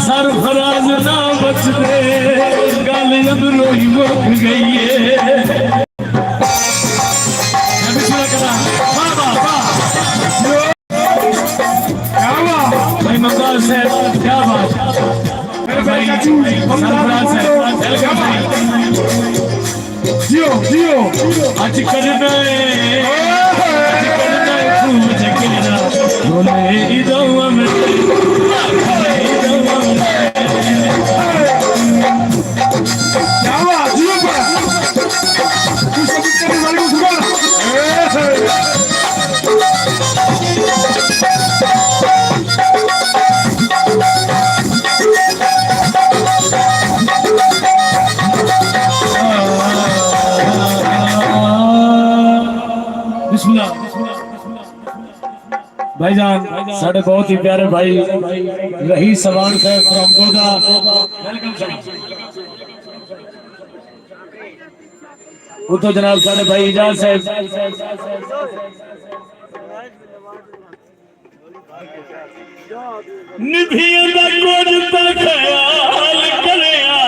सरफराज ना बच दे गल अंदरों ही मुक गई है। भाई ममताज साहब क्या बात सरफराज साहब वेलकम जियो जियो आज करना भाईजान साढ़े बहुत ही प्यारे भाई रही सवान साहब फ्रॉम गोदा उतो जनाब साढ़े भाई इजाज साहब निभिया दा कुछ पर ख्याल करया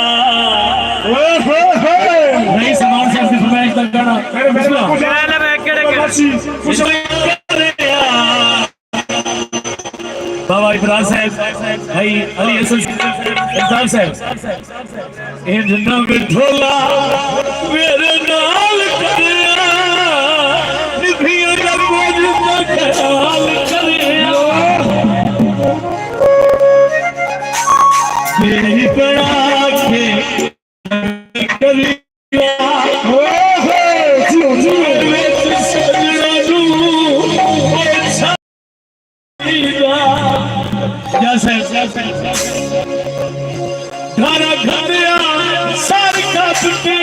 रही सवान साहब की फरमाइश का गाना बाबा इब्राहिम साहब भाई अली हसन साहब इन जिन्ना पे ढोला मेरे नाल करया निभिया दा कुछ पर ख्याल करया मेरी बड़ा के करिया हो जियो जियो घर घर सर कपटे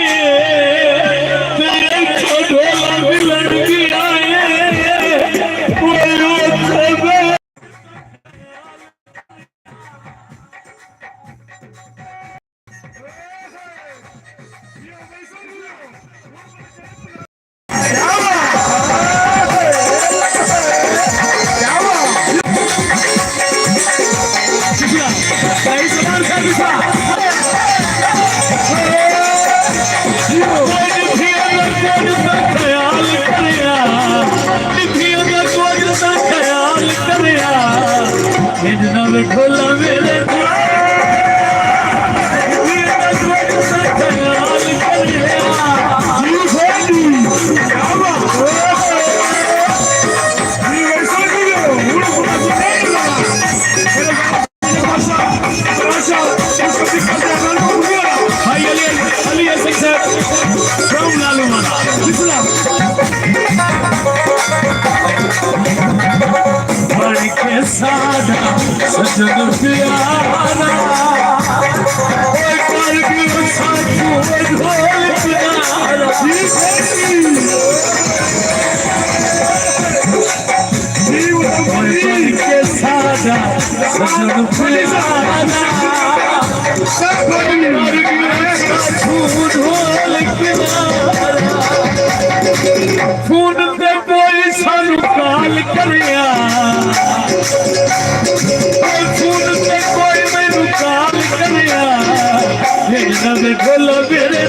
तेरे ढोला मिलन गया ढोला मेरे सजन प्यारा सजन फोन पे कोई सानू कॉल करया ढोला मेरे